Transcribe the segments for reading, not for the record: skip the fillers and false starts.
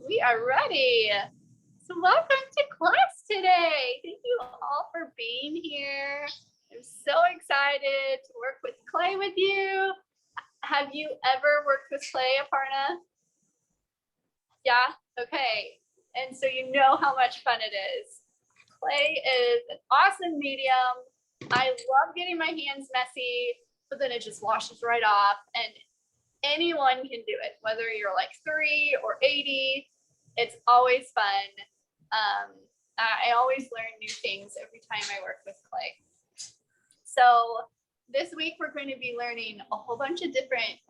We are ready. So welcome to class today. Thank you all for being here. I'm so excited to work with clay with you. Have you ever worked with clay, Aparna? Yeah? Okay. And so you know how much fun it is. Clay is an awesome medium. I love getting my hands messy, but then it just washes right off. And anyone can do it, whether you're like 3 or 80. It's always fun. I always learn new things every time I work with clay. So this week we're going to be learning a whole bunch of different,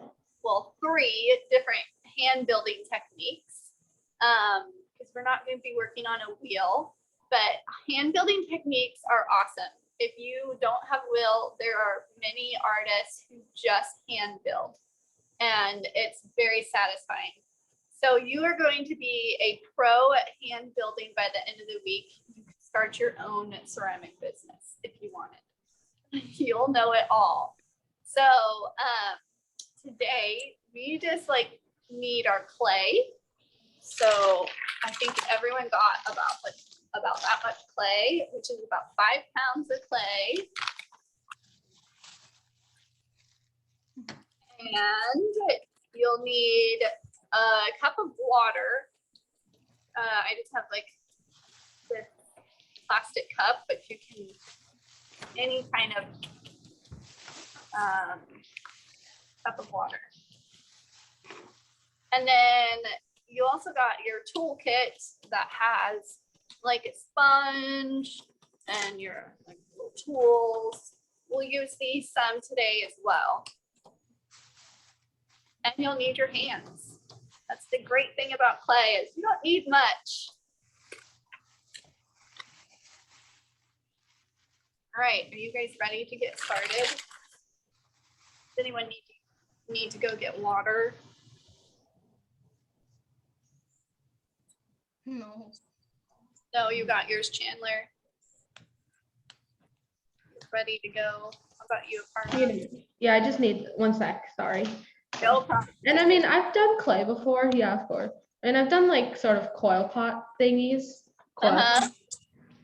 well, 3 different hand building techniques, because we're not going to be working on a wheel, but hand building techniques are awesome. If you don't have a wheel, there are many artists who just hand build, and it's very satisfying. So you are going to be a pro at hand building by the end of the week. You can start your own ceramic business if you want it. You'll know it all. So today we just need our clay. So I think everyone got about that much clay, which is about 5 pounds of clay. And you'll need a cup of water. I just have like this plastic cup, but you can any kind of cup of water. And then you also got your toolkit that has like a sponge and your like little tools. We'll use these some today as well. And you'll need your hands. That's the great thing about clay is you don't need much. All right, are you guys ready to get started? Does anyone need to go get water? No. No, you got yours, Chandler. Ready to go. How about you, Aparna? Yeah, I just need 1 sec. Sorry. No problem. And I mean, I've done clay before. Yeah, of course. And I've done like sort of coil pot thingies.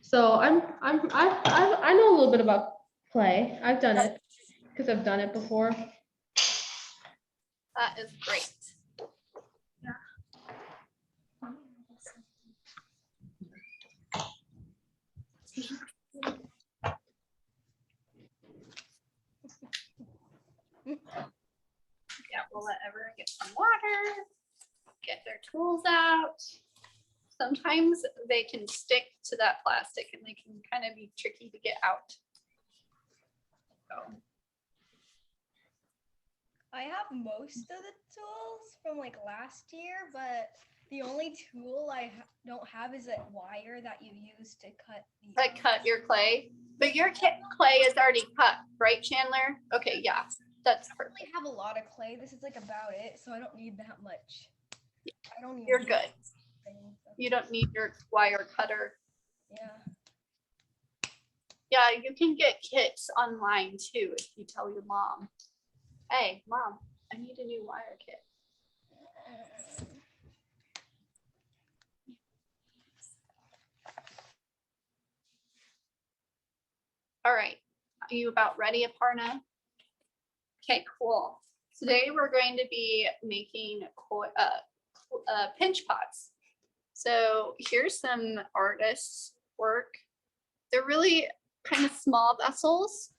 So I know a little bit about clay. I've done it because I've done it before. That is great. Yeah, we'll let everyone get some water, get their tools out. Sometimes they can stick to that plastic and they can kind of be tricky to get out. So. I have most of the tools from like last year, but the only tool I don't have is that wire that you use to cut. Cut your clay, but your clay is already cut, right, Chandler? Okay, yeah, that's perfect. I have a lot of clay. This is like about it, so I don't need that much. I don't need. You're good. You don't need your wire cutter. Yeah. Yeah, you can get kits online too if you tell your mom, hey, Mom, I need a new wire kit. All right, are you about ready, Aparna? Okay, cool. Today we're going to be making pinch pots. So here's some artists' work. They're really kind of small vessels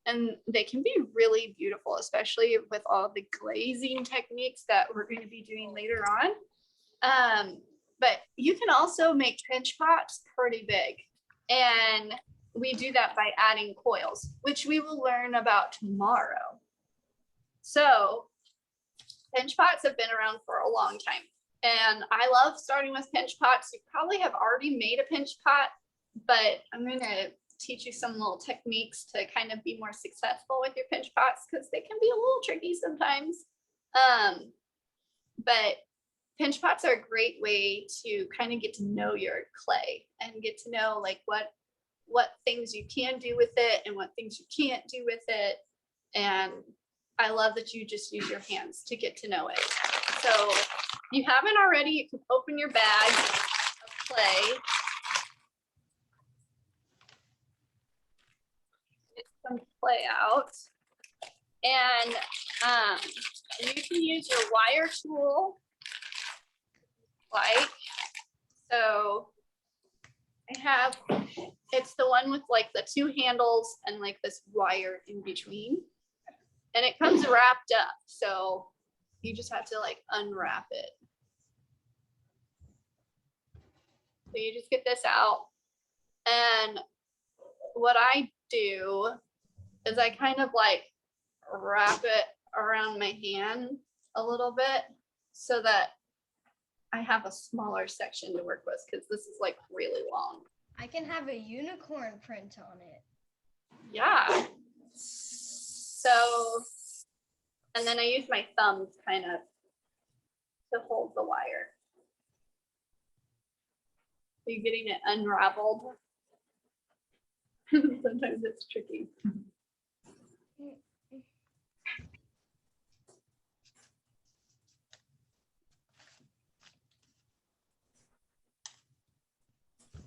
and they can be really beautiful, especially with all the glazing techniques that we're going to be doing later on. But you can also make pinch pots pretty big. And we do that by adding coils, which we will learn about tomorrow. So pinch pots have been around for a long time. And I love starting with pinch pots. You probably have already made a pinch pot, but I'm going to teach you some little techniques to kind of be more successful with your pinch pots because they can be a little tricky sometimes. But pinch pots are a great way to kind of get to know your clay and get to know like what things you can do with it and what things you can't do with it. And I love that you just use your hands to get to know it. So If you haven't already, you can open your bag of clay. Get some clay out. And you can use your wire tool, like, so I have, it's the one with like the two handles and like this wire in between. And it comes wrapped up, so you just have to like unwrap it. So you just get this out. And what I do is I kind of like wrap it around my hand a little bit so that I have a smaller section to work with, because this is like really long. I can have a unicorn print on it. Yeah. So, and then I use my thumbs kind of to hold the wire. Are you getting it unraveled? Sometimes it's tricky.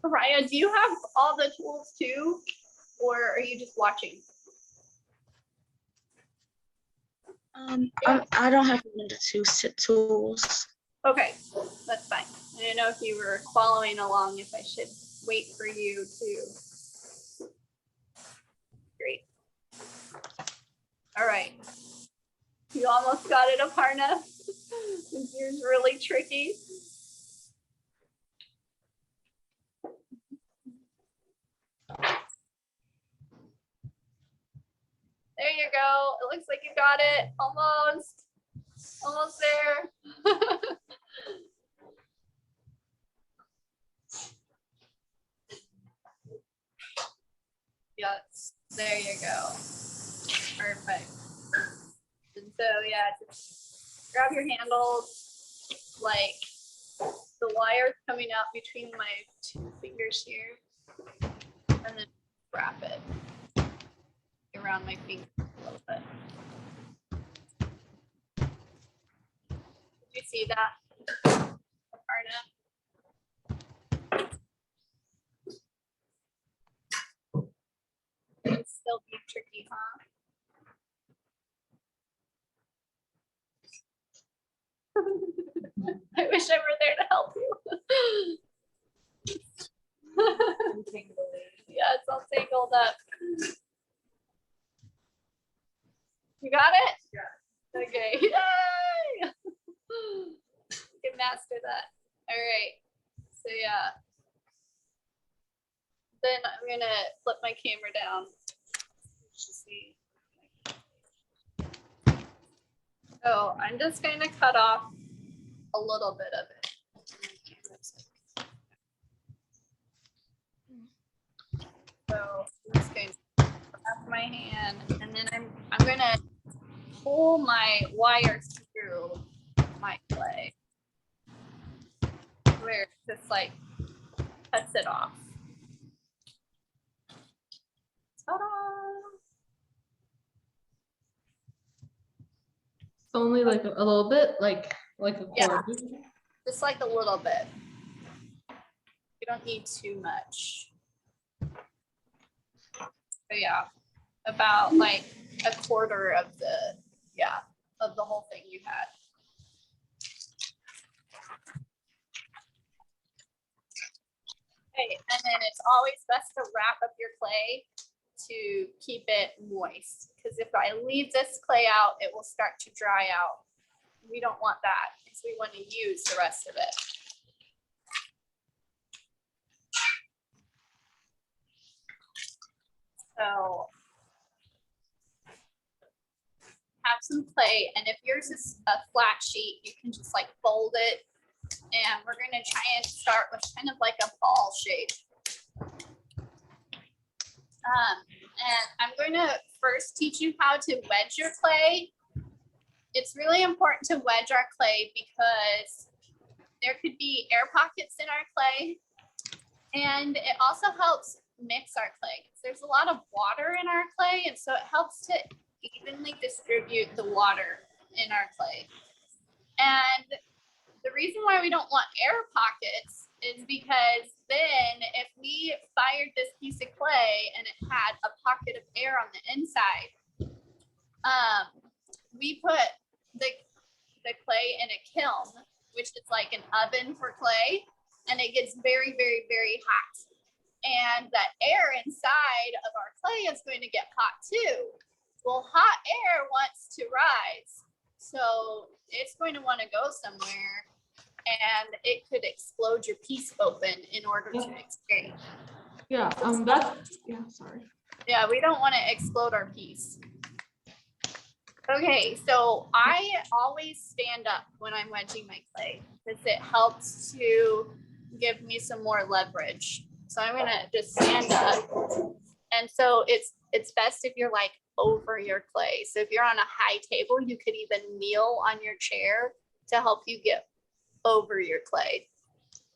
Raya, do you have all the tools too, or are you just watching? I don't have one of the two tools. Okay, that's fine. I didn't know if you were following along, if I should wait for you to. Great. All right. You almost got it, Aparna. This year's really tricky. There you go. It looks like you got it. Almost. Almost there. Yes, there you go. Perfect. And so yeah, just grab your handles, like the wire's coming out between my two fingers here, and then wrap it around my finger a little bit. Did you see that, Aparna? It's still be tricky, huh? I wish I were there to help you. Yeah, it's all tangled up. You got it? Yeah. Okay. Yay! You can master that. All right. So yeah. Then I'm gonna flip my camera down. See. So I'm just going to cut off a little bit of it. So I'm just going to wrap my hand, and then I'm going to pull my wire through my clay where it just like cuts it off. Ta-da! Only like a little bit, like a Yeah. quarter. Just like a little bit. You don't need too much. So yeah, about like a quarter of the, of the whole thing you had. Okay, and then it's always best to wrap up your clay to keep it moist, because if I leave this clay out, it will start to dry out. We don't want that, because we want to use the rest of it. So have some clay, and if yours is a flat sheet, you can just like fold it, and we're going to try and start with kind of like a ball shape. And I'm going to first teach you how to wedge your clay. It's really important to wedge our clay because there could be air pockets in our clay, and it also helps mix our clay. There's a lot of water in our clay, and so it helps to evenly distribute the water in our clay. And the reason why we don't want air pockets is because then if we fired this piece of clay and it had a pocket of air on the inside, we put the clay in a kiln, which is like an oven for clay, and it gets very, very, very hot. And that air inside of our clay is going to get hot too. Well, hot air wants to rise. So it's going to want to go somewhere, and it could explode your piece open in order to exchange. Yeah, sorry. Yeah, we don't want to explode our piece. Okay, so I always stand up when I'm wedging my clay because it helps to give me some more leverage. So I'm gonna just stand up. And so it's best if you're like over your clay. So if you're on a high table, you could even kneel on your chair to help you get over your clay.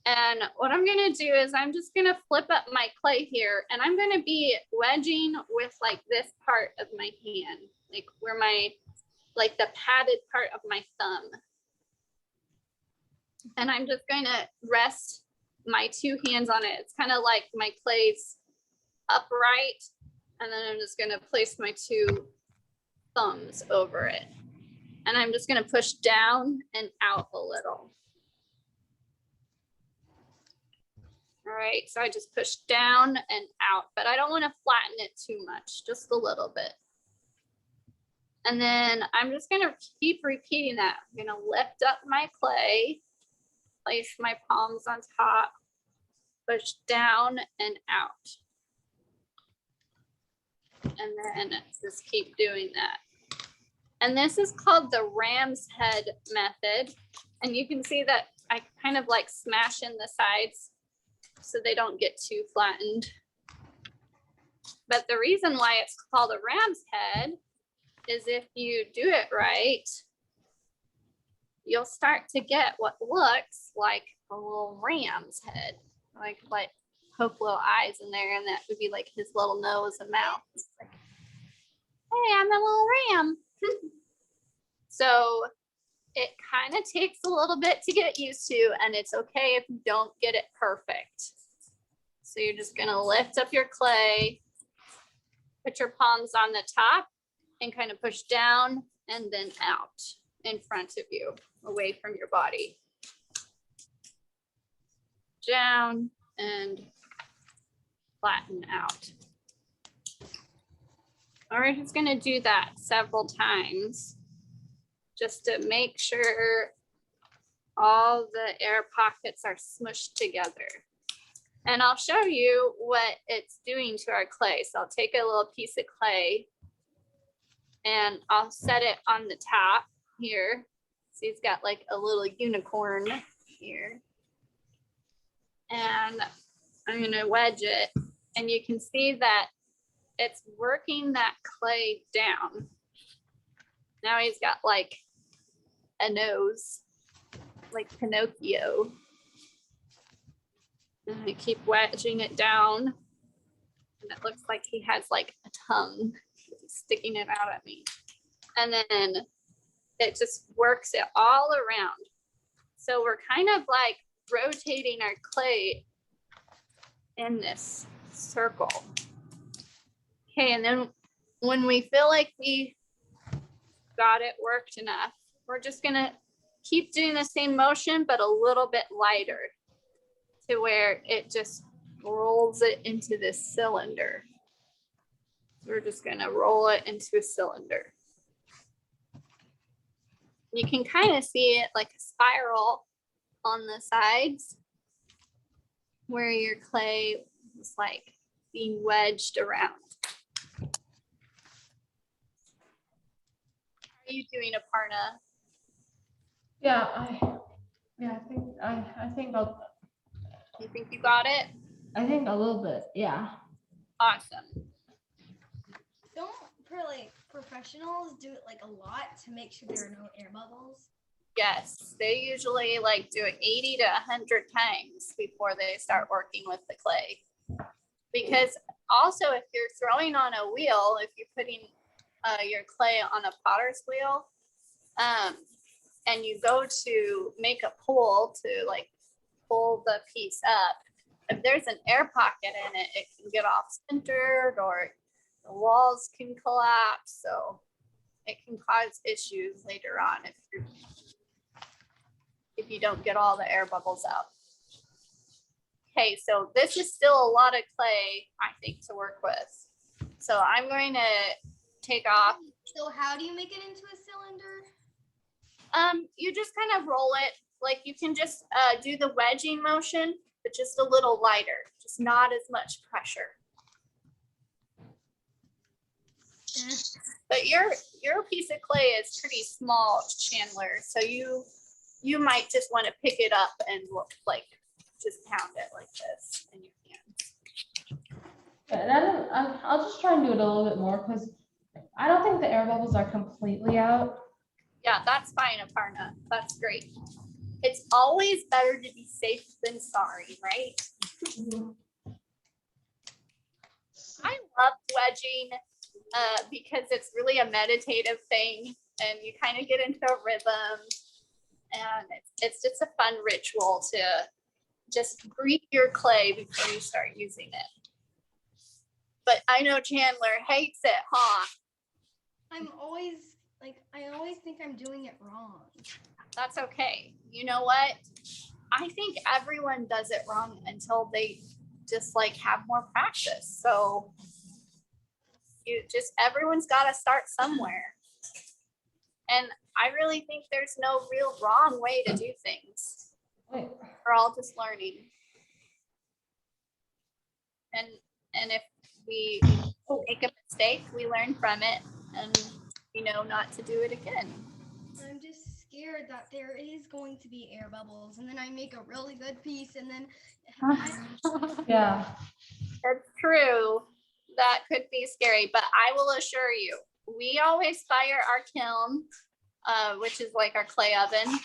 And what I'm gonna do is I'm just gonna flip up my clay here, and I'm gonna be wedging with like this part of my hand, like where like the padded part of my thumb. And I'm just going to rest my two hands on it. It's kind of like my clay's upright. And then I'm just going to place my two thumbs over it. And I'm just going to push down and out a little. All right, so I just push down and out, but I don't want to flatten it too much, just a little bit. And then I'm just going to keep repeating that. I'm going to lift up my clay, place my palms on top, push down and out. And then just keep doing that. And this is called the ram's head method. And you can see that I kind of like smash in the sides so they don't get too flattened. But the reason why it's called a ram's head is if you do it right, you'll start to get what looks like a little ram's head, like poke little eyes in there, and that would be like his little nose and mouth. Like, hey, I'm a little ram. So it kind of takes a little bit to get used to, and it's okay if you don't get it perfect. So you're just gonna lift up your clay, put your palms on the top, and kind of push down and then out in front of you, away from your body. Down and flatten out. All right, just gonna do that several times just to make sure all the air pockets are smushed together. And I'll show you what it's doing to our clay. So I'll take a little piece of clay and I'll set it on the top here. So he's got like a little unicorn here. And I'm gonna wedge it, and you can see that it's working that clay down. Now he's got like a nose, like Pinocchio. And I keep wedging it down, and it looks like he has like a tongue sticking it out at me. And then it just works it all around. So we're kind of like rotating our clay in this circle. Okay, and then when we feel like we got it worked enough, we're just gonna keep doing the same motion, but a little bit lighter to where it just rolls it into this cylinder. We're just gonna roll it into a cylinder. You can kind of see it like a spiral on the sides where your clay is like being wedged around. How are you doing, Aparna? Yeah, I think You think you got it? I think a little bit, yeah. Awesome. Don't professionals do it like a lot to make sure there are no air bubbles? Yes, they usually like do it 80 to 100 times before they start working with the clay. Because also if you're throwing on a wheel, if you're putting your clay on a potter's wheel, and you go to make a pull to like pull the piece up, if there's an air pocket in it, it can get off centered or the walls can collapse. So it can cause issues later on if you don't get all the air bubbles out. Okay, so this is still a lot of clay, I think, to work with. So I'm going to take off. So how do you make it into a cylinder? You just kind of roll it. Like you can just do the wedging motion, but just a little lighter, just not as much pressure. But your piece of clay is pretty small, Chandler. So you might just want to pick it up and like just pound it like this in your hand. Yeah, I'll just try and do it a little bit more because I don't think the air bubbles are completely out. Yeah, that's fine, Aparna. That's great. It's always better to be safe than sorry, right? I love wedging because it's really a meditative thing and you kind of get into a rhythm, and it's just a fun ritual to just greet your clay before you start using it. But I know Chandler hates it, huh? I always think I'm doing it wrong. That's okay. You know what? I think everyone does it wrong until they just like have more practice. So everyone's got to start somewhere. And I really think there's no real wrong way to do things. Wait. We're all just learning. And if we make a mistake, we learn from it and we know not to do it again. I'm just scared that there is going to be air bubbles and then I make a really good piece and then Yeah. That's true. That could be scary, but I will assure you, we always fire our kiln, which is like our clay oven,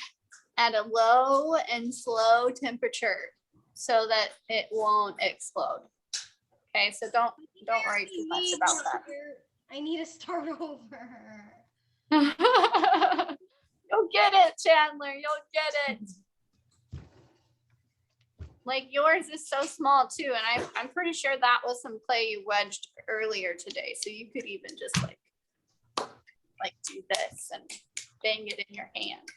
at a low and slow temperature so that it won't explode. Okay, so don't worry too much about that. I need to start over. You'll get it, Chandler. You'll get it. Like yours is so small too, and I'm pretty sure that was some clay you wedged earlier today. So you could even just like do this and bang it in your hand.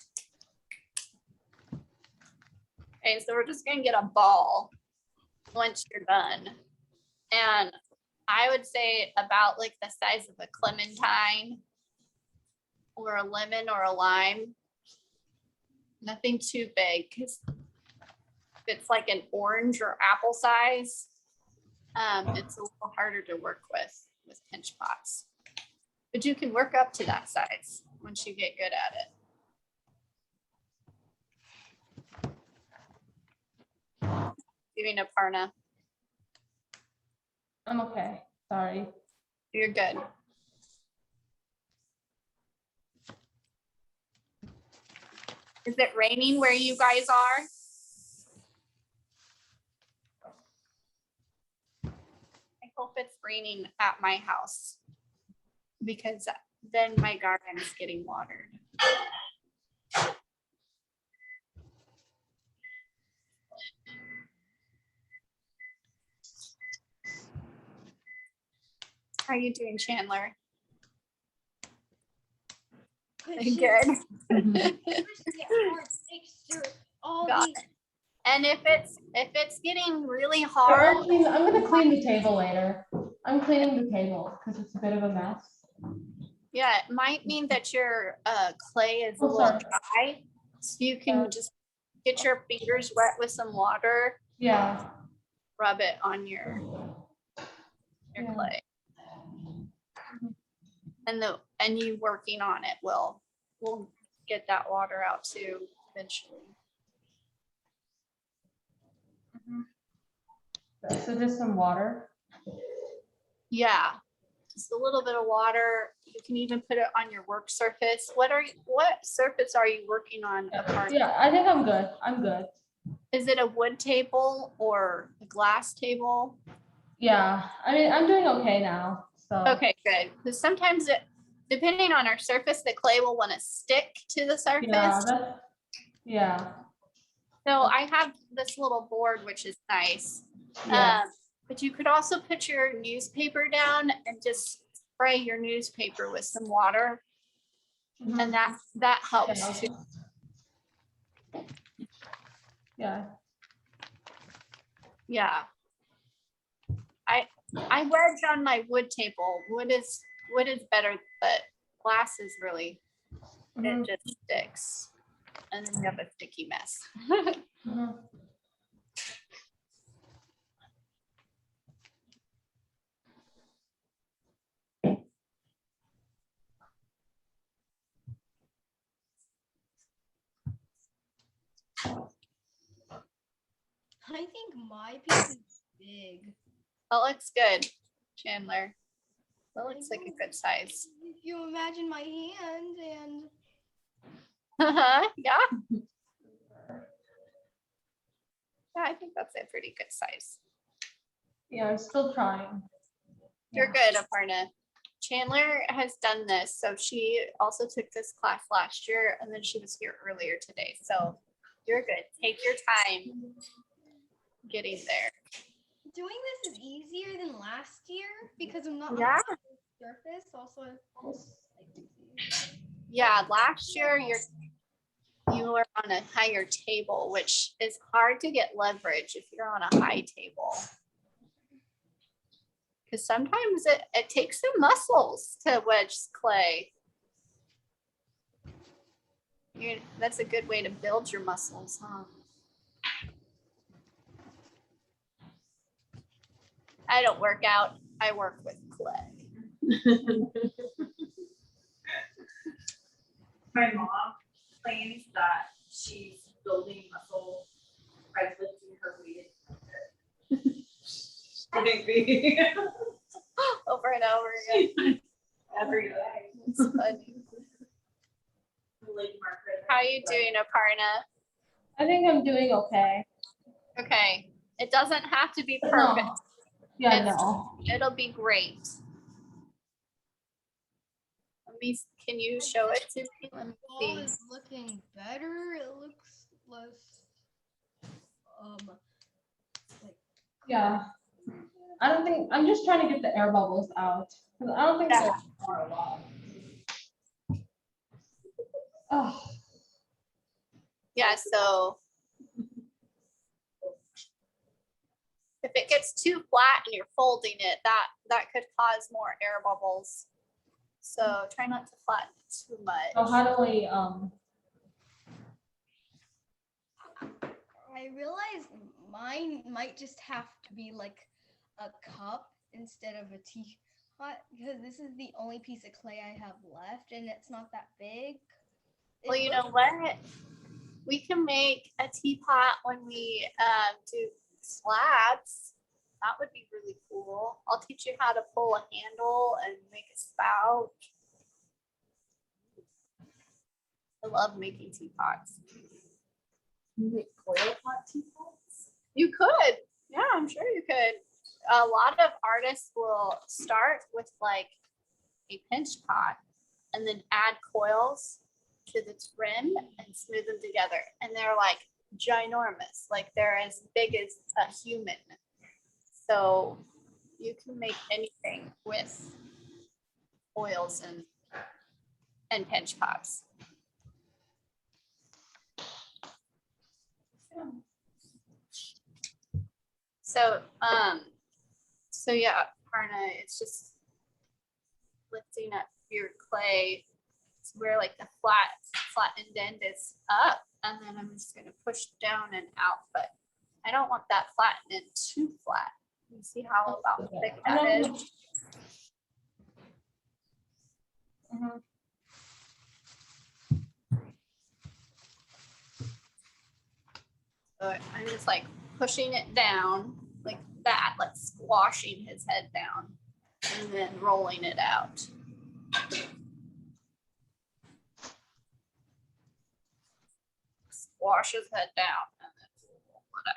Okay, so we're just gonna get a ball once you're done. And I would say about like the size of a clementine or a lemon or a lime. Nothing too big, because if it's like an orange or apple size, it's a little harder to work with pinch pots. But you can work up to that size once you get good at it. Doing Aparna. I'm okay. Sorry. You're good. Is it raining where you guys are? I hope it's raining at my house because then my garden is getting watered. How are you doing, Chandler? Good. Got it. And if it's getting really hard, I'm gonna clean the table later. I'm cleaning the table because it's a bit of a mess. yeah, it might mean that your clay is a Oh, little sorry. dry. So you can just get your fingers wet with some water, Yeah. rub it on your Yeah. clay. And you working on it will get that water out too eventually. So just some water. Yeah, just a little bit of water. You can even put it on your work surface. What surface are you working on? Yeah, I think I'm good. I'm good. Is it a wood table or a glass table? Yeah, I mean, I'm doing okay now. So Okay, good. Because sometimes depending on our surface, the clay will want to stick to the surface. Yeah. So I have this little board, which is nice. Yeah. But you could also put your newspaper down and just spray your newspaper with some water, Mhm. and that helps Yeah. too. Yeah. Yeah. I wedge on my wood table. Wood is better, but glass is really, Mhm. it just sticks. And then you have a sticky mess. Mhm. I think my piece is big. That looks good, Chandler. That looks like a good size. If you imagine my hand and Yeah. Yeah, I think that's a pretty good size. Yeah, I'm still trying. You're Yeah. good, Aparna. Chandler has done this. So she also took this class last year, and then she was here earlier today. So you're good. Take your time getting there. doing this is easier than last year because I'm not Yeah. on the surface. Also, Yeah, last year you were on a higher table, which is hard to get leverage if you're on a high table. Because sometimes it takes some muscles to wedge clay. That's a good way to build your muscles, huh? I don't work out. I work with clay. My mom claims that she's building muscle by lifting her weighted. Shouldn't be. Over and over again. Every day. It's funny. How are you doing, Aparna? I think I'm doing okay. Okay. It doesn't have to be But perfect. no. Yeah, It's- no. It'll be great. Can you show it to me? Let me ball see. is looking better. It looks less like Yeah. I don't think, I'm just trying to get the air bubbles out. 'Cause I don't think Yeah. there are a lot. Oh, Yeah, so if it gets too flat and you're folding it, that could cause more air bubbles. So try not to flatten it too much. so how do we, I realize mine might just have to be like a cup instead of a teapot because this is the only piece of clay I have left and it's not that big. Well, you know what? We can make a teapot when we do slabs. That would be really cool. I'll teach you how to pull a handle and make a spout. I love making teapots. Coil pot teapots? You could. Yeah, I'm sure you could. A lot of artists will start with like a pinch pot and then add coils to the trim and smooth them together. And they're like ginormous, like they're as big as a human. So you can make anything with oils and pinch pots. So yeah, Parna, it's just lifting up your clay to where like the flat indent is up, and then I'm just gonna push down and out, but I don't want that flat end too flat. You see how about thick that is? Mhm. So I'm just like pushing it down like that, like squashing his head down and then rolling it out. Squash his head down and then roll it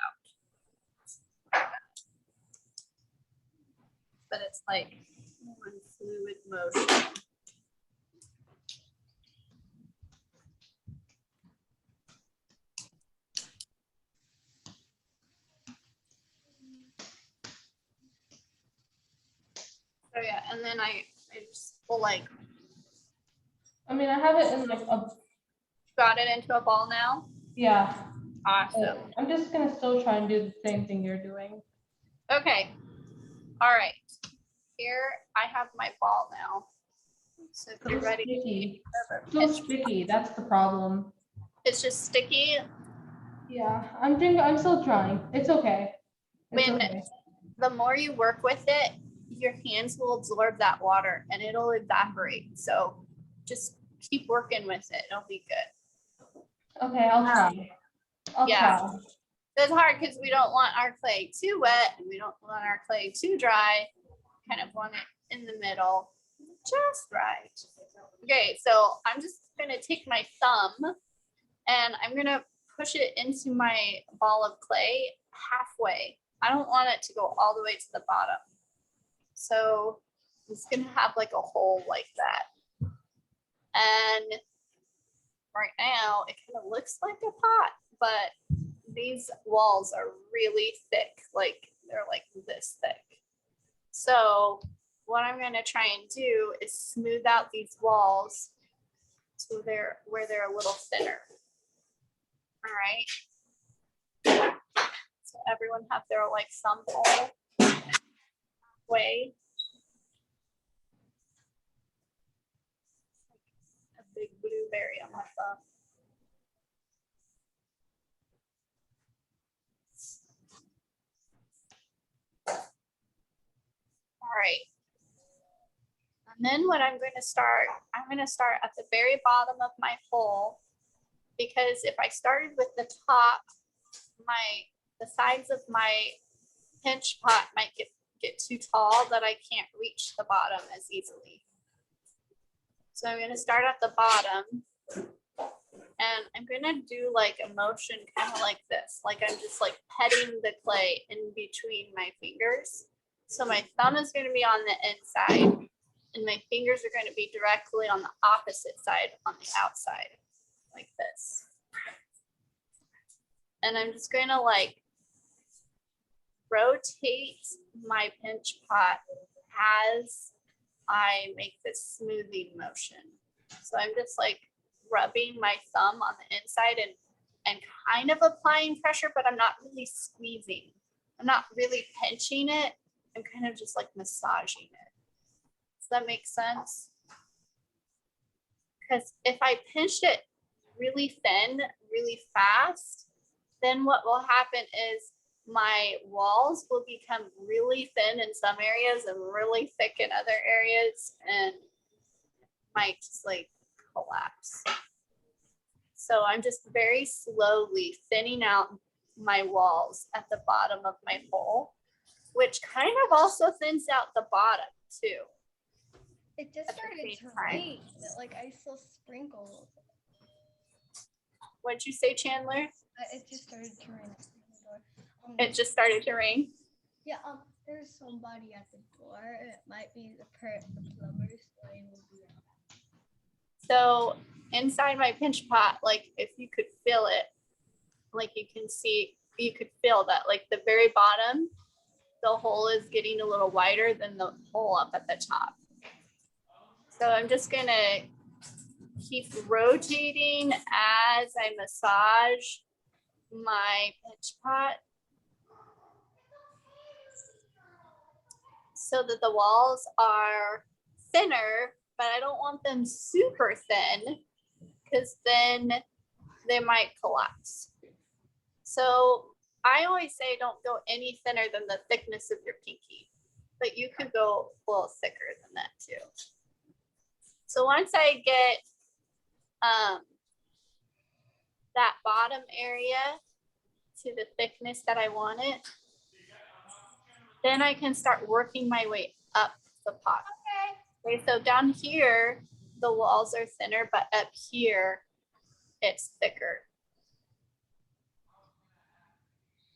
out. But it's like one fluid motion. Oh yeah, and then I just will like I mean, I have it in like a, got it into a ball now. yeah. Awesome. I'm just gonna still try and do the same thing you're doing. Okay. All right. Here I have my ball now. So if you're It's ready, sticky. Perfect. So sticky, that's the problem. It's just sticky. Yeah, I'm still trying. It's okay. It's When okay. the more you work with it, your hands will absorb that water and it'll evaporate. So just keep working with it. It'll be good. Okay, I'll try. I'll Yeah. try. It's hard because we don't want our clay too wet and we don't want our clay too dry. Kind of want it in the middle, just right. Okay, so I'm just gonna take my thumb and I'm gonna push it into my ball of clay halfway. I don't want it to go all the way to the bottom. So it's gonna have like a hole like that. And right now it kind of looks like a pot, but these walls are really thick, like they're like this thick. So what I'm gonna try and do is smooth out these walls so they're where they're a little thinner. All right. So everyone have their like thumb hole way. A big blueberry on my thumb. All right. And then what I'm going to start at the very bottom of my hole, because if I started with the top, the sides of my pinch pot might get too tall that I can't reach the bottom as easily. So I'm going to start at the bottom and I'm going to do like a motion kind of like this, like I'm just like petting the clay in between my fingers. So my thumb is going to be on the inside and my fingers are going to be directly on the opposite side on the outside, like this. And I'm just going to like rotate my pinch pot as I make this smoothing motion. So I'm just like rubbing my thumb on the inside and kind of applying pressure, but I'm not really squeezing. I'm not really pinching it. I'm kind of just like massaging it. Does that make sense? Because if I pinched it really thin, really fast, then what will happen is my walls will become really thin in some areas and really thick in other areas and might just like collapse. So I'm just very slowly thinning out my walls at the bottom of my hole, which kind of also thins out the bottom too. It just started to rain. Like I saw sprinkles. What'd you say, Chandler? It just started to rain. It just started to rain. Yeah. There's somebody at the door. It might be the plumber. So I will be right back. So inside my pinch pot, like if you could feel it, like you can see, you could feel that like the very bottom, the hole is getting a little wider than the hole up at the top. So I'm just gonna keep rotating as I massage my pinch pot so that the walls are thinner, but I don't want them super thin because then they might collapse. So I always say don't go any thinner than the thickness of your pinky, but you could go a little thicker than that too. So once I get that bottom area to the thickness that I want it, then I can start working my way up the pot. Okay, so down here, the walls are thinner, but up here, it's thicker.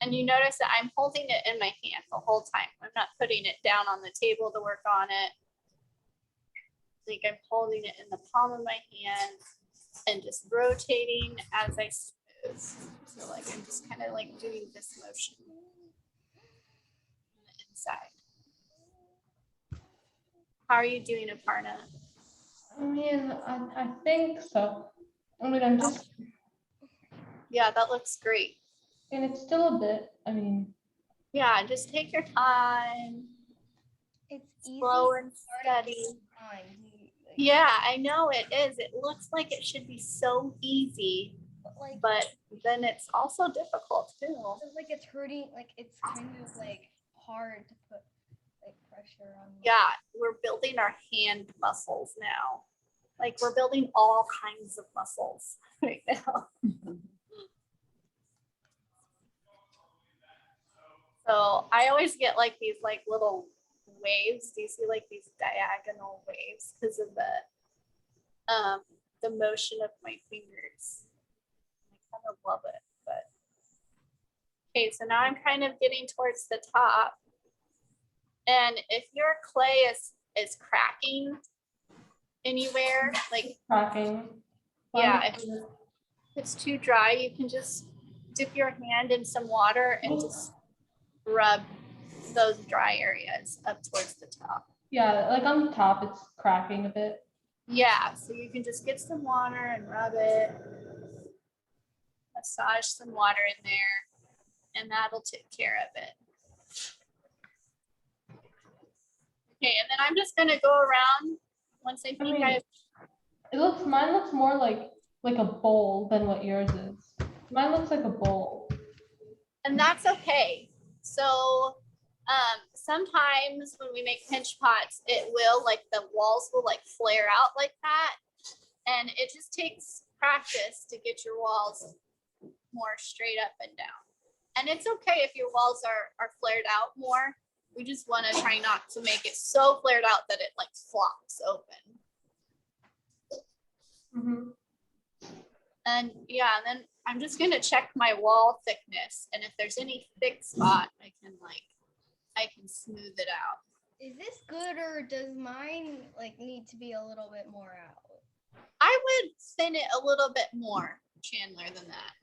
And you notice that I'm holding it in my hand the whole time. I'm not putting it down on the table to work on it. Like I'm holding it in the palm of my hand and just rotating as I smooth. So like I'm just kind of like doing this motion on the inside. How are you doing, Aparna? I mean, I think so. I mean, I'm just, Yeah, that looks great. and it's still a bit, I mean, Yeah, just take your time, It's easy. slow and starting steady. time. Like, Yeah, I know it is. It looks like it should be so easy, like but then it's also difficult too. it's like it's hurting. Like it's kind of like hard to put like pressure on. Yeah, we're building our hand muscles now. Like we're building all kinds of muscles right now. So I always get like these like little waves. Do you see like these diagonal waves because of the motion of my fingers? I kind of love it, but okay, so now I'm kind of getting towards the top. And if your clay is cracking anywhere, like cracking. yeah, if it's too dry, you can just dip your hand in some water and just rub those dry areas up towards the top. Yeah, like on the top, it's cracking a bit. Yeah, so you can just get some water and rub it, massage some water in there, and that'll take care of it. Okay, and then I'm just gonna go around once I think Mine looks more like a bowl than what yours is. Mine looks like a bowl. and that's okay. So sometimes when we make pinch pots, it will like the walls will like flare out like that. And it just takes practice to get your walls more straight up and down. And it's okay if your walls are flared out more. We just want to try not to make it so flared out that it like flops open. Mm-hmm. And yeah, and then I'm just gonna check my wall thickness. And if there's any thick spot, I can smooth it out. Is this good or does mine like need to be a little bit more out? I would thin it a little bit more, Chandler, than that.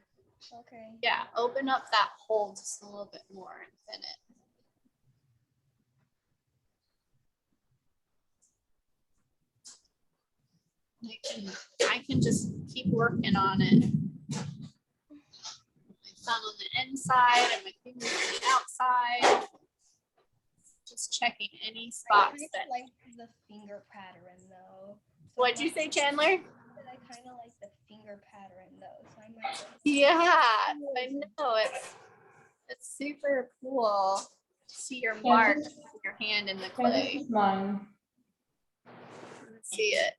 Okay. Yeah, open up that hole just a little bit more and thin it. I can just keep working on it. My thumb on the inside and my fingers on the outside. Just checking any I spots kind that. of like the finger pattern though. What'd you say, Chandler? I kind of like the finger pattern though, so I might. Yeah, I know it's super cool to see your mark, your hand in the Yeah, this clay. is mine. Let's see it.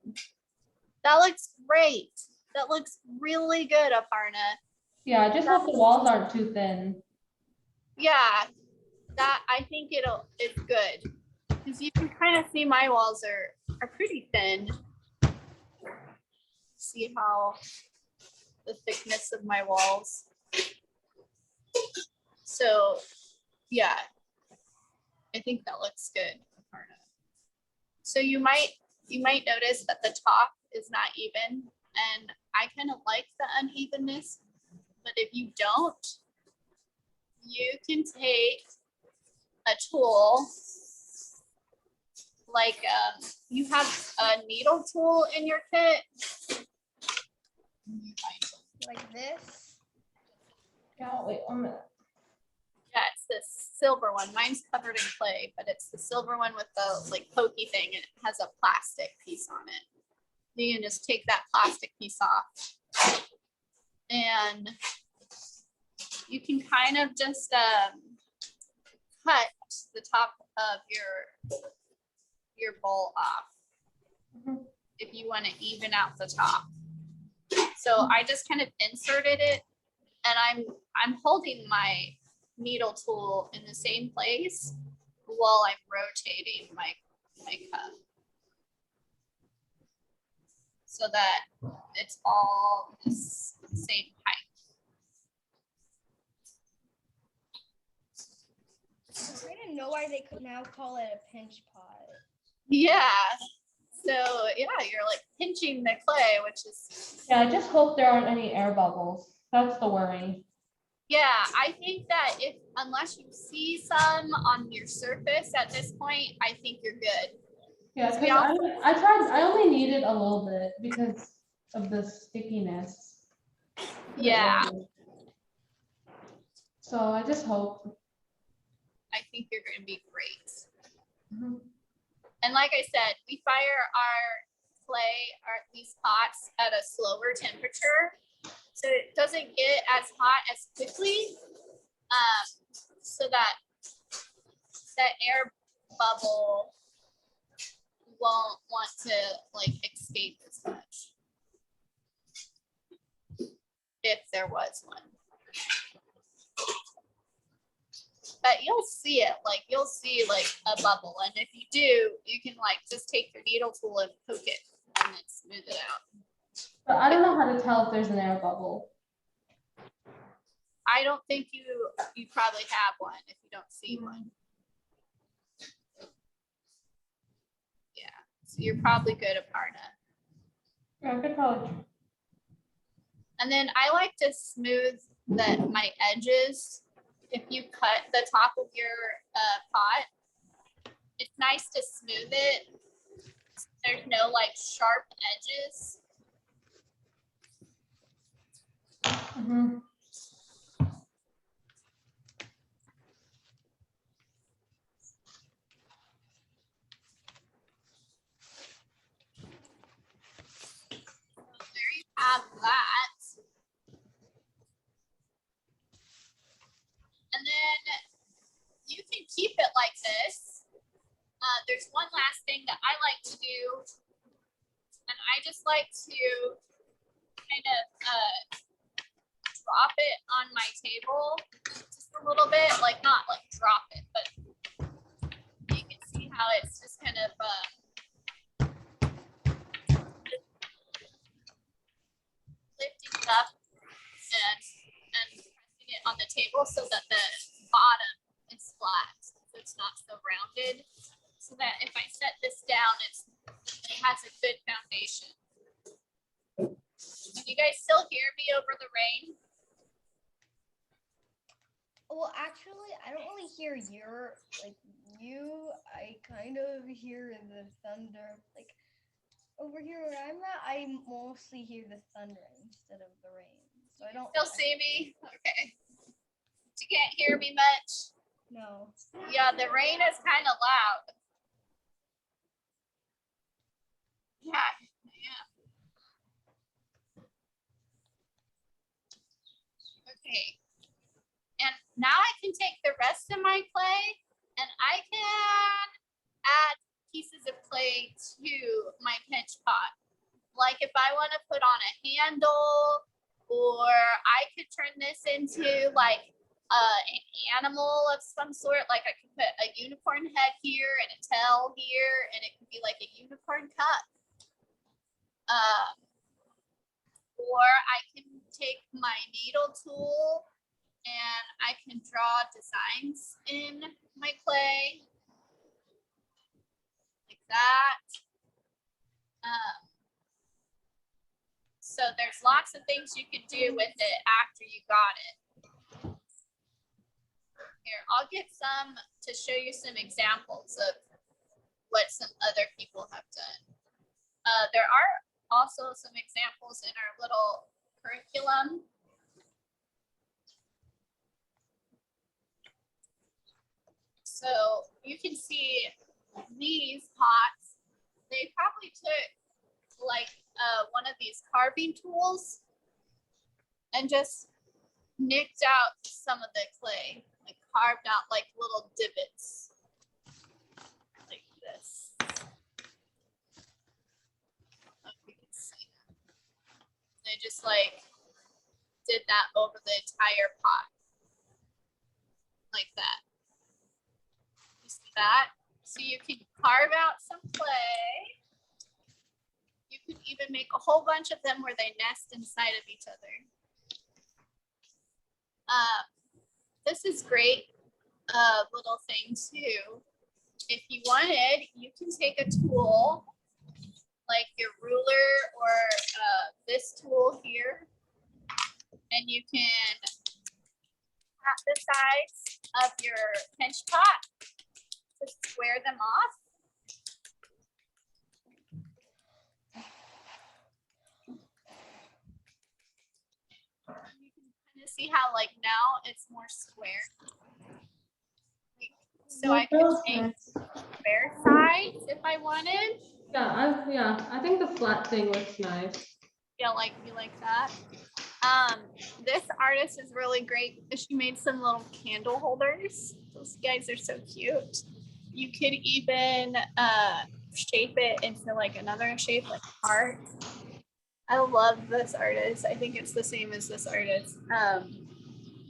That looks great. That looks really good, Aparna. Yeah, I just hope the walls aren't too thin. Yeah, that I think it's good because you can kind of see my walls are pretty thin. See how the thickness of my walls. So yeah, I think that looks good, Aparna. So you might notice that the top is not even, and I kind of like the unevenness, but if you don't, you can take a tool like you have a needle tool in your kit. Like this. Yeah, wait 1 minute. Yeah, it's this silver one. Mine's covered in clay, but it's the silver one with the like pokey thing, and it has a plastic piece on it. You can just take that plastic piece off, and you can kind of just cut the top of your bowl off if you want to even out the top. So I just kind of inserted it, and I'm holding my needle tool in the same place while I'm rotating my cup so that it's all the same height. I didn't know why they could now call it a pinch pot. Yeah. So yeah, you're like pinching the clay, which is. Yeah, I just hope there aren't any air bubbles. That's the worry. Yeah, I think that unless you see some on your surface at this point, I think you're good. Yeah, 'Cause because we also- I only needed a little bit because of the stickiness. Yeah, So I just hope. I think you're gonna be great. Mhm. And like I said, we fire our clay or these pots at a slower temperature, so it doesn't get as hot as quickly, so that that air bubble won't want to like escape as much, if there was one. But you'll see it, like you'll see like a bubble, and if you do, you can like just take your needle tool and poke it and then smooth it out. But I don't know how to tell if there's an air bubble. I don't think you probably have one if you don't see one. Yeah, so you're probably good at Parna. Yeah, I could probably. And then I like to smooth my edges. If you cut the top of your pot, it's nice to smooth it. There's no like sharp edges. Mhm. There you have that. And then you can keep it like this. There's one last thing that I like to do, and I just like to kind of drop it on my table just a little bit, like not like drop it, but you can see how it's just kind of lifting it up and pressing it on the table so that the bottom is flat, so it's not so rounded, so that if I set this down, it has a good foundation. Can you guys still hear me over the rain? Well, actually, I don't really hear you. I kind of hear the thunder. Like over here where I'm at, I mostly hear the thunder instead of the rain. So I don't. Still see me? Okay. You can't hear me much? No. Yeah, the rain is kind of loud. Yeah. Okay. And now I can take the rest of my clay and I can add pieces of clay to my pinch pot. Like if I want to put on a handle, or I could turn this into like an animal of some sort. Like I could put a unicorn head here and a tail here, and it could be like a unicorn cup. Or I can take my needle tool and I can draw designs in my clay like that. So there's lots of things you can do with it after you got it. Here, I'll get some to show you some examples of what some other people have done. There are also some examples in our little curriculum. So you can see these pots, they probably took like one of these carving tools and just nicked out some of the clay, like carved out like little divots like this. You can see that. They just like did that over the entire pot like that. You see that? So you can carve out some clay. You could even make a whole bunch of them where they nest inside of each other. This is great little thing too. If you wanted, you can take a tool like your ruler or this tool here, and you can cut the sides of your pinch pot to square them off. see how like now it's more square. So Yeah, I that could looks make nice. square sides if I wanted. Yeah, I think the flat thing looks nice. Yeah, like you like that. This artist is really great. She made some little candle holders. Those guys are so cute. You could even shape it into like another shape, like heart. I love this artist. I think it's the same as this artist.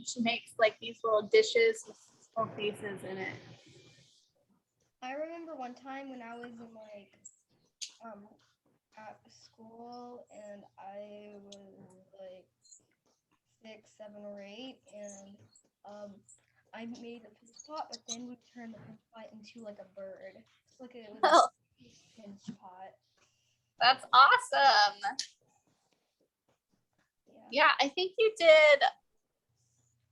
She makes like these little dishes with little faces in it. I remember one time when I was in like at school and I was like 6, 7, or 8, and I made a pinch pot, but then we turned the pinch pot into like a bird. Like it was Oh, a pinch pot. that's awesome. Yeah. Yeah, I think you did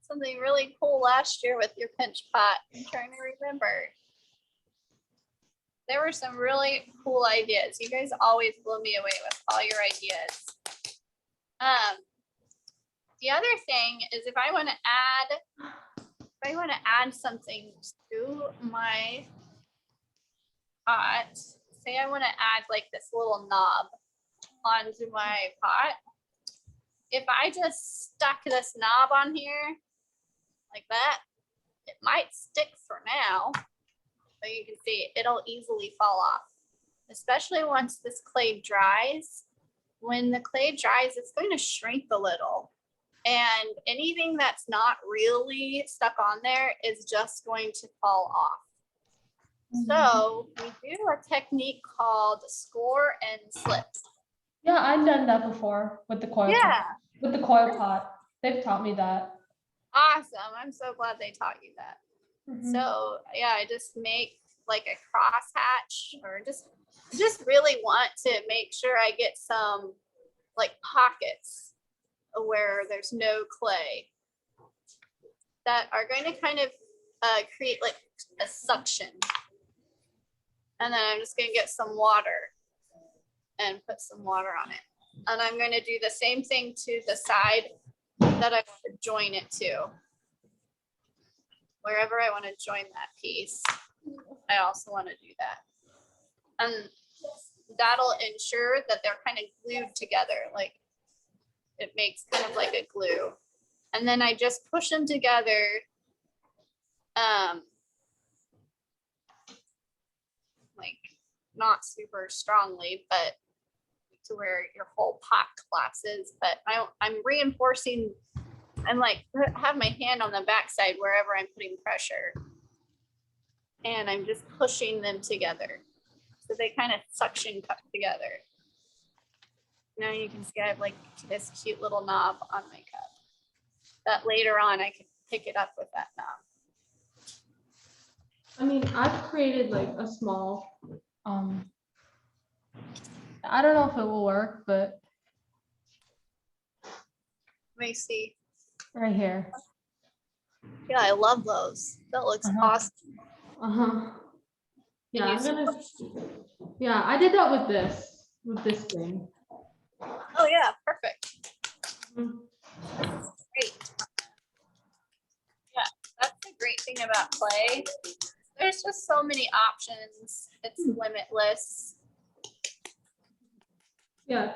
something really cool last year with your pinch pot. I'm trying to remember. There were some really cool ideas. You guys always blow me away with all your ideas. The other thing is if I want to add something to my pot, say I want to add like this little knob onto my pot. If I just stuck this knob on here like that, it might stick for now, but you can see it'll easily fall off, especially once this clay dries. When the clay dries, it's going to shrink a little, and anything that's not really stuck on there is just going to fall off. So we do a technique called score and slip. Yeah, I've done that before with the coil Yeah. pot. With the coil pot. They've taught me that. Awesome. I'm so glad they taught you that. Mhm. So yeah, I just make like a cross hatch, or just really want to make sure I get some like pockets where there's no clay that are going to kind of create like a suction. And then I'm just going to get some water and put some water on it. And I'm going to do the same thing to the side that I want to join it to. Wherever I want to join that piece, I also want to do that. And that'll ensure that they're kind of glued together. Like it makes kind of like a glue. And then I just push them together. Like not super strongly, but to where your whole pot collapses. But I'm reinforcing and like have my hand on the backside wherever I'm putting pressure. And I'm just pushing them together. So they kind of suction cup together. Now you can see I have like this cute little knob on my cup that later on I can pick it up with that knob. I mean, I've created like a small, I don't know if it will work, but Let me see. right here. Yeah, I love those. That looks awesome. Uh-huh. Yeah, Can I'm you see- gonna, yeah, I did that with this thing. Oh yeah, perfect. Mhm. Great. Yeah, that's the great thing about clay. There's just so many options. It's limitless. Yeah,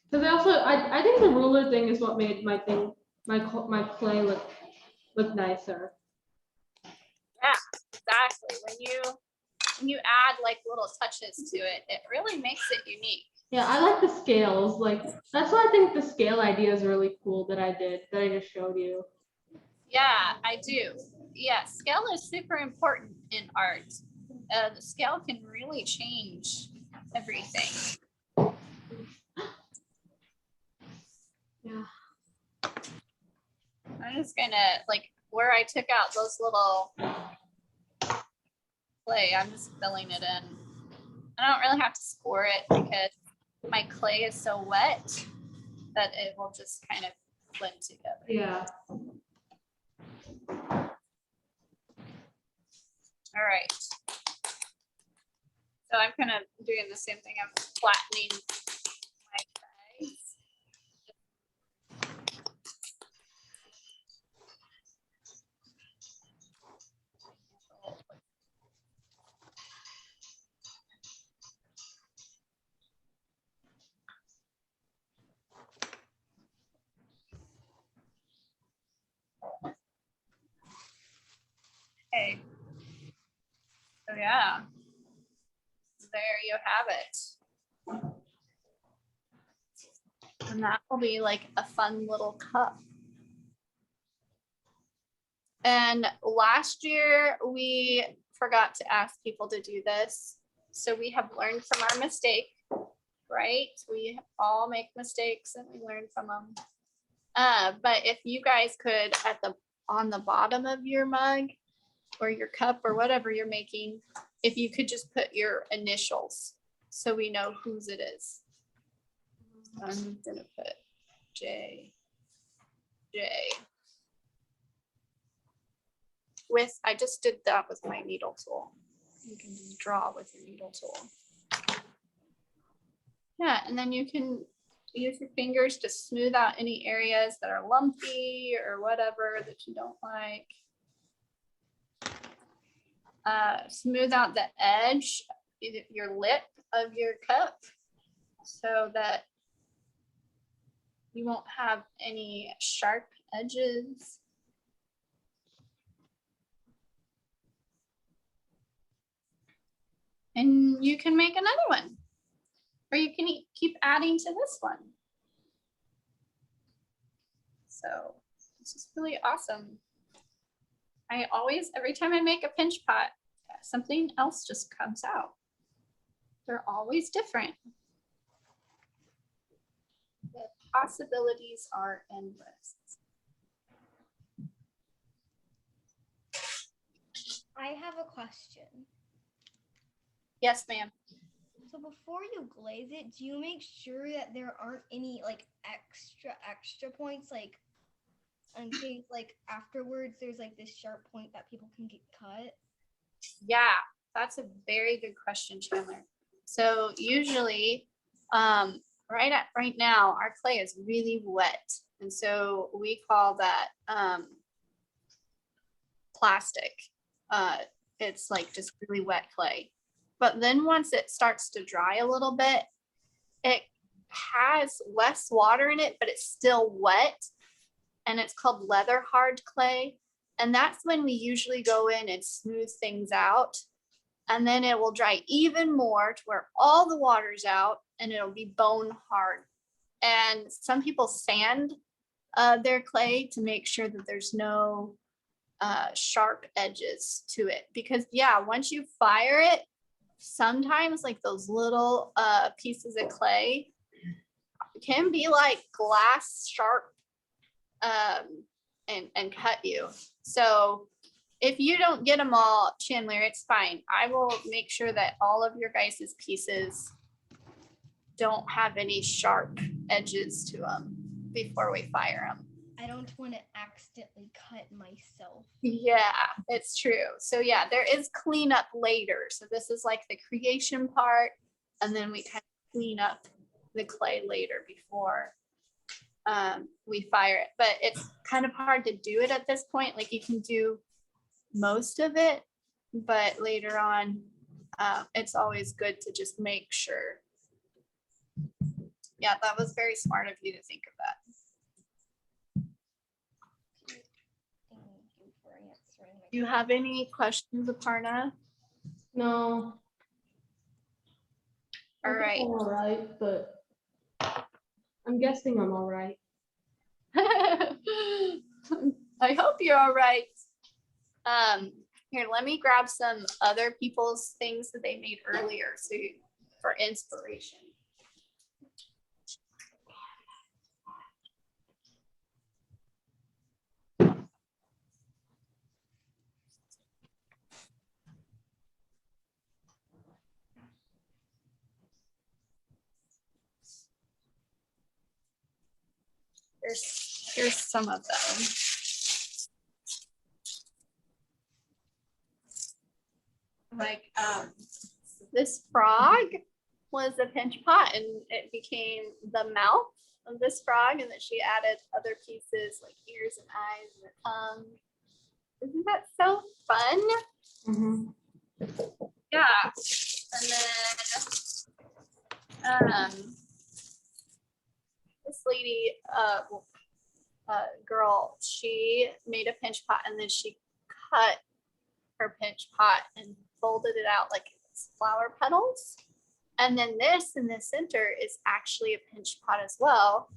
because I think the ruler thing is what made my thing, my clay look nicer. Yeah, exactly. When you add like little touches to it, it really makes it unique. Yeah, I like the scales. Like that's why I think the scale idea is really cool that I just showed you. Yeah, I do. Yeah, scale is super important in art. The scale can really change everything. Yeah. I'm just gonna like where I took out those little clay, I'm just filling it in. I don't really have to score it because my clay is so wet that it will just kind of blend together. Yeah. All right. So I'm kind of doing the same thing. I'm flattening my sides. Okay. So yeah, there you have it. And that will be like a fun little cup. And last year we forgot to ask people to do this. So we have learned from our mistake, right? We all make mistakes and we learn from them. But if you guys could on the bottom of your mug or your cup or whatever you're making, if you could just put your initials so we know whose it is. I'm gonna put J. I just did that with my needle tool. You can just draw with your needle tool. Yeah, and then you can use your fingers to smooth out any areas that are lumpy or whatever that you don't like. Smooth out the edge, your lip of your cup, so that you won't have any sharp edges. And you can make another one, or you can keep adding to this one. So this is really awesome. Every time I make a pinch pot, something else just comes out. They're always different. The possibilities are endless. I have a question. Yes, ma'am. So before you glaze it, do you make sure that there aren't any like extra points, like in case like afterwards there's like this sharp point that people can get cut? Yeah, that's a very good question, Chandler. So usually, right now, our clay is really wet, and so we call that plastic. It's like just really wet clay. But then once it starts to dry a little bit, it has less water in it, but it's still wet, and it's called leather hard clay. And that's when we usually go in and smooth things out. And then it will dry even more to where all the water's out and it'll be bone hard. And some people sand their clay to make sure that there's no sharp edges to it. Because yeah, once you fire it, sometimes like those little pieces of clay can be like glass sharp and cut you. So if you don't get them all, Chandler, it's fine. I will make sure that all of your guys' pieces don't have any sharp edges to them before we fire them. I don't want to accidentally cut myself. Yeah, it's true. So yeah, there is cleanup later. So this is like the creation part, and then we kind of clean up the clay later before we fire it. But it's kind of hard to do it at this point. Like you can do most of it, but later on, it's always good to just make sure. Yeah, that was very smart of you to think of that. Thank you for answering my Do you have any questions, Aparna? No. All I think right. I'm all right, but I'm guessing I'm all right. I hope you're all right. Here, let me grab some other people's things that they made earlier for inspiration. Here's some of them. Like this frog was a pinch pot, and it became the mouth of this frog, and then she added other pieces like ears and eyes and a tongue. Isn't that so fun? Mm-hmm. Yeah. And then this lady, girl, she made a pinch pot and then she cut her pinch pot and folded it out like it's flower petals. And then this in the center is actually a pinch pot as well.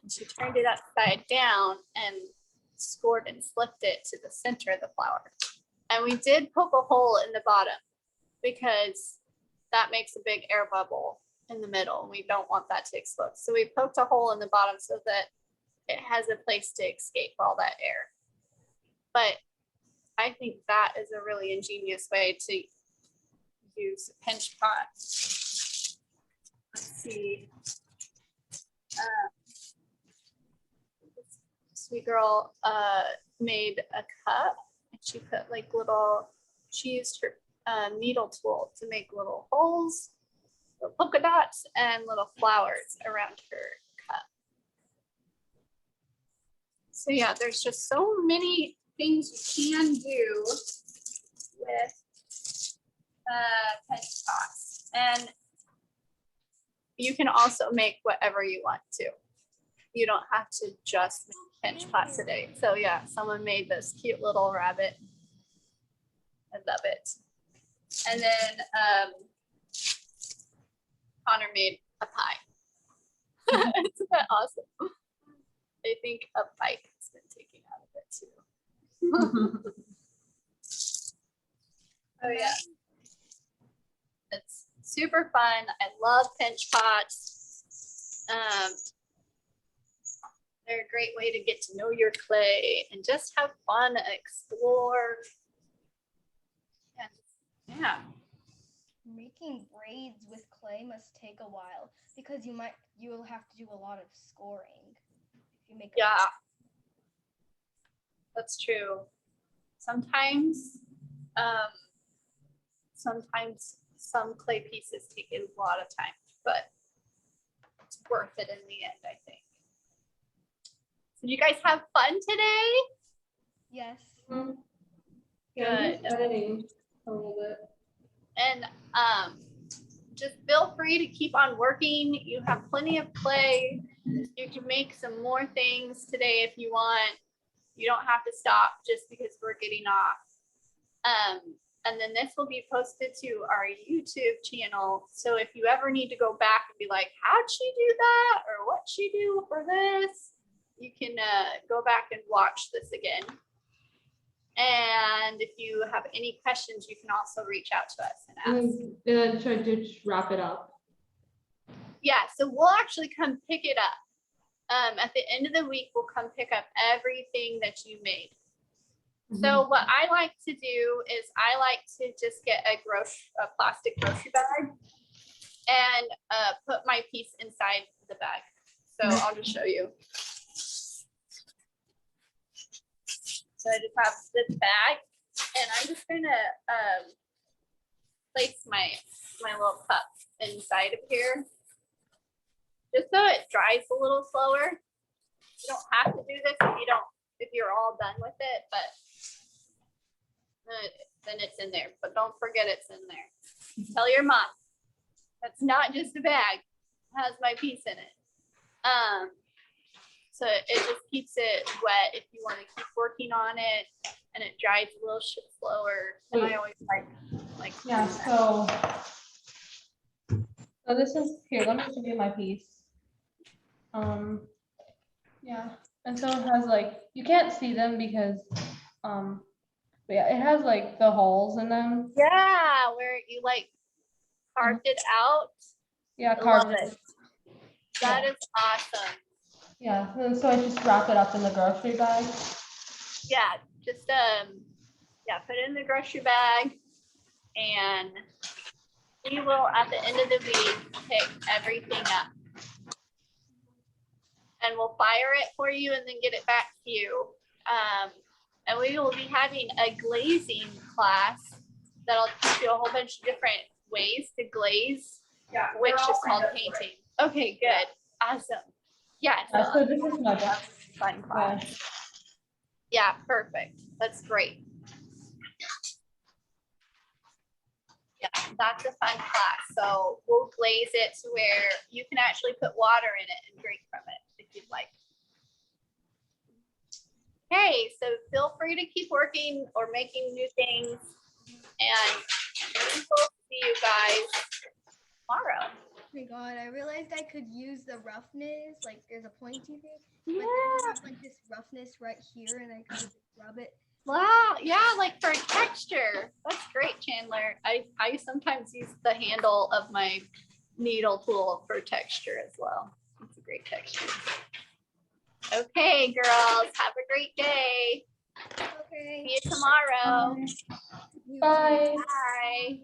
And she turned it upside down and scored and slipped it to the center of the flower. And we did poke a hole in the bottom because that makes a big air bubble in the middle. And we don't want that to explode. So we poked a hole in the bottom so that it has a place to escape all that air. But I think that is a really ingenious way to use a pinch pot. Let's see. Sweet girl made a cup and she put like little, she used her needle tool to make little holes, little polka dots, and little flowers around her cup. So yeah, there's just so many things you can do with pinch pots. And you can also make whatever you want to. You don't have to just make pinch pot today. So yeah, someone made this cute little rabbit. I love it. And then Connor made a pie. Isn't that awesome? I think a bite has been taken out of it too. Oh yeah. It's super fun. I love pinch pots. They're a great way to get to know your clay and just have fun and explore. And yeah. Making braids with clay must take a while because you will have to do a lot of scoring if you make a Yeah. That's true. Sometimes some clay pieces take a lot of time, but it's worth it in the end, I think. So you guys have fun today? Yes. Yeah, I'm Good. just editing a little bit. And just feel free to keep on working. You have plenty of clay. You can make some more things today if you want. You don't have to stop just because we're getting off. And then this will be posted to our YouTube channel. So if you ever need to go back and be like, how'd she do that? Or what'd she do for this? You can go back and watch this again. And if you have any questions, you can also reach out to us and ask. And then try to just wrap it up. Yeah, so we'll actually come pick it up. At the end of the week, we'll come pick up everything that you made. So what I like to do is I like to just get a plastic grocery bag and put my piece inside the bag. So I'll just show you. So I just have this bag and I'm just gonna place my little cup inside of here. Just so it dries a little slower. You don't have to do this if you're all done with it, but then it's in there. But don't forget it's in there. Tell your mom. That's not just a bag. It has my piece in it. So it just keeps it wet if you want to keep working on it, and it dries a little slower. And I always like Yeah, so this is here. Let me show you my piece. Yeah, and so it has like, you can't see them because but yeah, it has like the holes in them. Yeah, where you like carved it out. Yeah, I carved love it. it. That is awesome. Yeah, and so I just wrap it up in the grocery bag. Yeah, just put it in the grocery bag, and we will at the end of the week pick everything up. And we'll fire it for you and then get it back to you. And we will be having a glazing class that'll teach you a whole bunch of different ways to glaze, Yeah. which we're all is called signed up for it. painting. Okay, good. Awesome. Yeah, So this is my bag. fun class. Yeah, perfect. That's great. Yeah, that's a fun class. So we'll glaze it to where you can actually put water in it and drink from it if you'd like. Okay, so feel free to keep working or making new things. And we will see you guys tomorrow. Oh my god, I realized I could use the roughness, like there's a pointy thing, but Yeah. then I have like this roughness right here and I could just rub it. Wow. Yeah, like for texture. That's great, Chandler. I sometimes use the handle of my needle tool for texture as well. It's a great texture. Okay, girls, have a great day. Okay. See you tomorrow. You too. Bye. Bye.